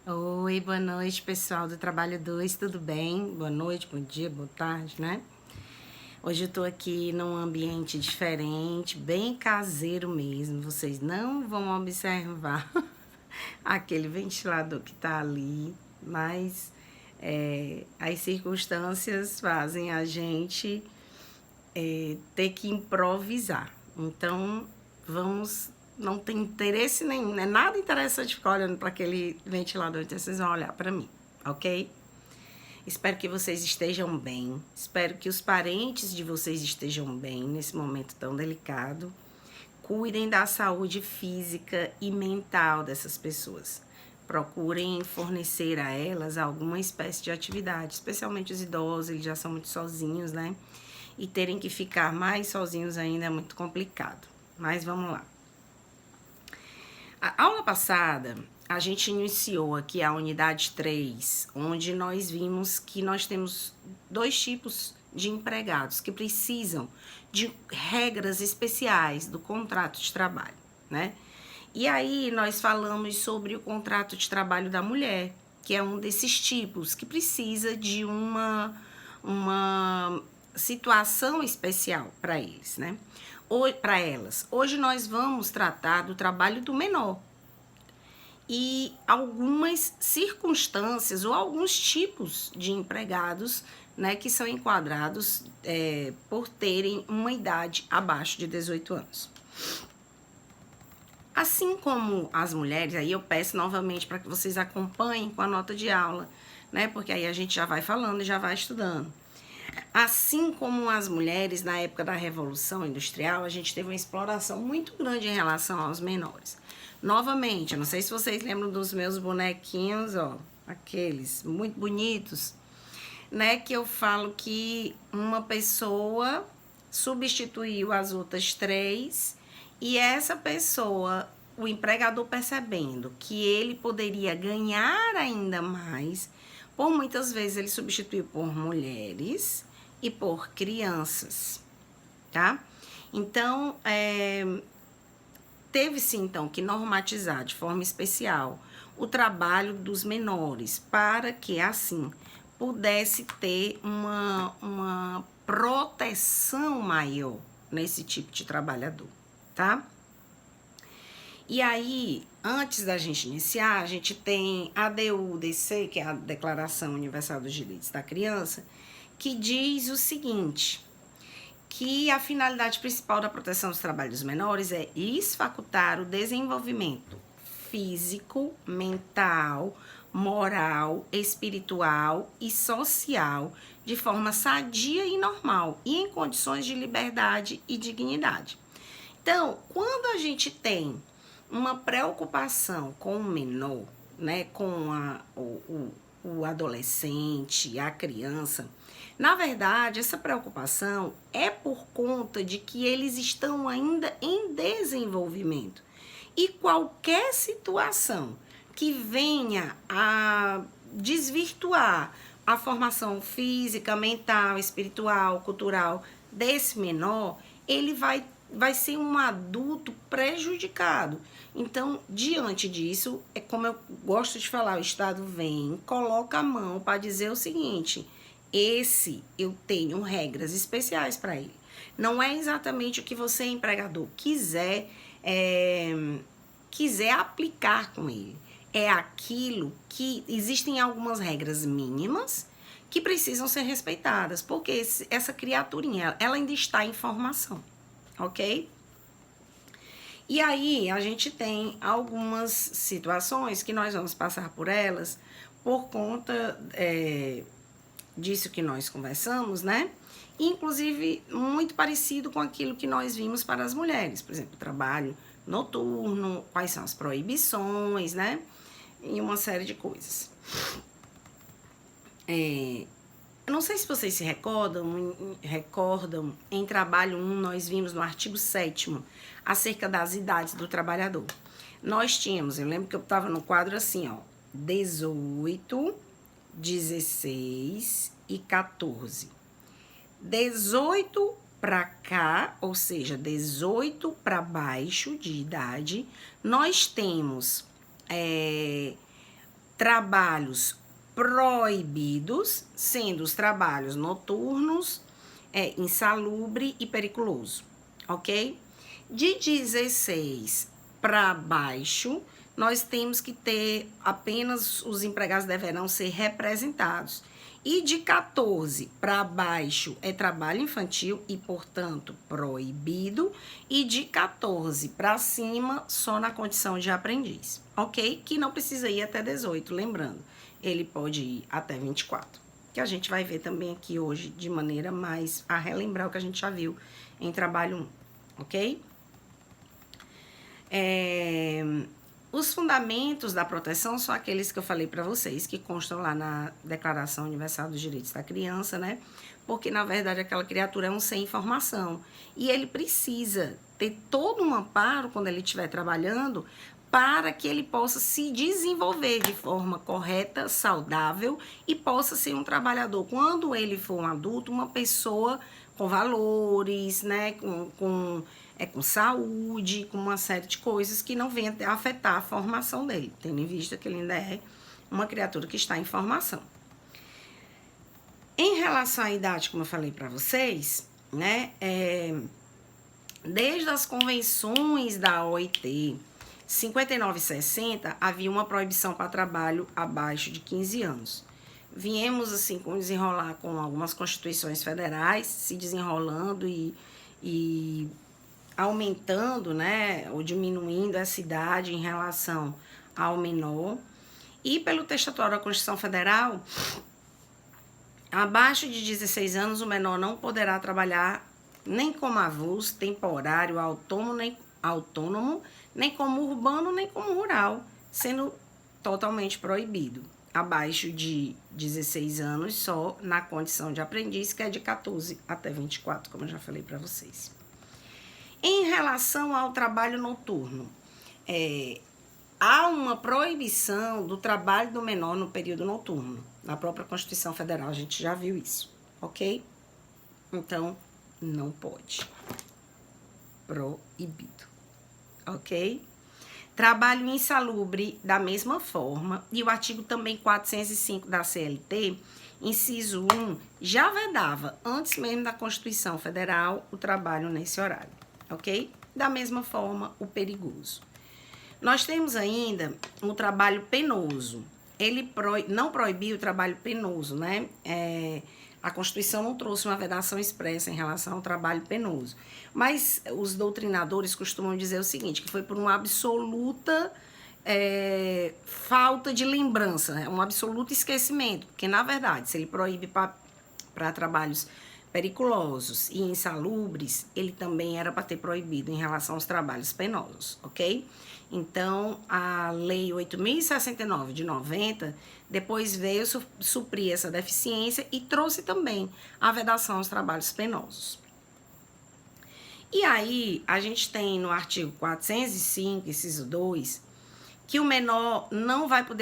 Oi, boa noite, pessoal do Trabalho 2, tudo bem? Boa noite, bom dia, boa tarde, né? Hoje eu tô aqui num ambiente diferente, bem caseiro mesmo. Vocês não vão observar aquele ventilador que tá ali, mas as circunstâncias fazem a gente ter que improvisar. Então, vamos. Não tem interesse nenhum, é nada interessante ficar olhando para aquele ventilador, então vocês vão olhar para mim, ok? Espero que vocês estejam bem. Espero que os parentes de vocês estejam bem nesse momento tão delicado. Cuidem da saúde física e mental dessas pessoas. Procurem fornecer a elas alguma espécie de atividade, especialmente os idosos, eles já são muito sozinhos, né? E terem que ficar mais sozinhos ainda é muito complicado. Mas vamos lá. A aula passada, a gente iniciou aqui a unidade 3, onde nós vimos que nós temos dois tipos de empregados que precisam de regras especiais do contrato de trabalho, né? E aí nós falamos sobre o contrato de trabalho da mulher, que é um desses tipos que precisa de uma situação especial para eles, né? Para elas. Hoje nós vamos tratar do trabalho do menor e algumas circunstâncias ou alguns tipos de empregados, né, que são enquadrados por terem uma idade abaixo de 18 anos. Assim como as mulheres, aí eu peço novamente para que vocês acompanhem com a nota de aula, né? Porque aí a gente já vai falando e já vai estudando. Assim como as mulheres, na época da Revolução Industrial, a gente teve uma exploração muito grande em relação aos menores. Novamente, eu não sei se vocês lembram dos meus bonequinhos, ó, aqueles muito bonitos, né? Que eu falo que uma pessoa substituiu as outras três e essa pessoa, o empregador percebendo que ele poderia ganhar ainda mais, por muitas vezes ele substituiu por mulheres e por crianças, tá? Então, teve-se então que normatizar de forma especial o trabalho dos menores para que assim pudesse ter uma proteção maior nesse tipo de trabalhador, tá? E aí, antes da gente iniciar, a gente tem a DUDC, que é a Declaração Universal dos Direitos da Criança, que diz o seguinte, que a finalidade principal da proteção dos trabalhos menores é lhes facultar o desenvolvimento físico, mental, moral, espiritual e social de forma sadia e normal e em condições de liberdade e dignidade. Então, quando a gente tem uma preocupação com o menor, né, com o adolescente, a criança, na verdade, essa preocupação é por conta de que eles estão ainda em desenvolvimento. E qualquer situação que venha a desvirtuar a formação física, mental, espiritual, cultural desse menor, ele vai ser um adulto prejudicado. Então, diante disso, é como eu gosto de falar, o Estado vem, coloca a mão para dizer o seguinte: esse eu tenho regras especiais para ele. Não é exatamente o que você, empregador, quiser aplicar com ele. É aquilo que existem algumas regras mínimas que precisam ser respeitadas, porque essa criaturinha, ela ainda está em formação, ok? E aí a gente tem algumas situações que nós vamos passar por elas por conta disso que nós conversamos, né? Inclusive muito parecido com aquilo que nós vimos para as mulheres, por exemplo, trabalho noturno, quais são as proibições, né? E uma série de coisas. Eu não sei se vocês se recordam, em trabalho 1, nós vimos no artigo 7º, acerca das idades do trabalhador. Nós tínhamos, eu lembro que eu estava no quadro assim, ó, 18, 16 e 14. 18 para cá, ou seja, 18 para baixo de idade, nós temos trabalhos proibidos, sendo os trabalhos noturnos, insalubre e periculoso, ok? De 16 para baixo, nós temos que ter apenas os empregados deverão ser representados. E de 14 para baixo é trabalho infantil e, portanto, proibido. E de 14 para cima, só na condição de aprendiz, ok? Que não precisa ir até 18, lembrando. Ele pode ir até 24, que a gente vai ver também aqui hoje de maneira mais a relembrar o que a gente já viu em trabalho 1, ok? Os fundamentos da proteção são aqueles que eu falei para vocês, que constam lá na Declaração Universal dos Direitos da Criança, né? Porque, na verdade, aquela criatura é um sem informação. E ele precisa ter todo um amparo, quando ele estiver trabalhando, para que ele possa se desenvolver de forma correta, saudável e possa ser um trabalhador. Quando ele for um adulto, uma pessoa com valores, né, com saúde, com uma série de coisas que não venha a afetar a formação dele, tendo em vista que ele ainda é uma criatura que está em formação. Em relação à idade, como eu falei para vocês, né, desde as convenções da OIT, 59 e 60, havia uma proibição para trabalho abaixo de 15 anos. Viemos, assim, com desenrolar com algumas constituições federais, se desenrolando e aumentando, né, ou diminuindo essa idade em relação ao menor. E pelo textatório da Constituição Federal, abaixo de 16 anos, o menor não poderá trabalhar nem como avulso, temporário, autônomo, nem como urbano, nem como rural, sendo totalmente proibido. Abaixo de 16 anos, só na condição de aprendiz, que é de 14 até 24, como eu já falei para vocês. Em relação ao trabalho noturno, há uma proibição do trabalho do menor no período noturno. Na própria Constituição Federal a gente já viu isso, ok? Então, não pode. Proibido, ok? Trabalho insalubre da mesma forma, e o artigo também 405 da CLT, inciso 1, já vedava, antes mesmo da Constituição Federal, o trabalho nesse horário, ok? Da mesma forma, o perigoso. Nós temos ainda o trabalho penoso. Ele não proibiu o trabalho penoso, né? A Constituição não trouxe uma vedação expressa em relação ao trabalho penoso. Mas os doutrinadores costumam dizer o seguinte, que foi por uma absoluta falta de lembrança, um absoluto esquecimento. Porque, na verdade, se ele proíbe para trabalhos periculosos e insalubres, ele também era para ter proibido em relação aos trabalhos penosos, ok? Então, a Lei 8.069 de 90, depois veio suprir essa deficiência e trouxe também a vedação aos trabalhos penosos. E aí, a gente tem no artigo 405, inciso 2, que o menor não vai poder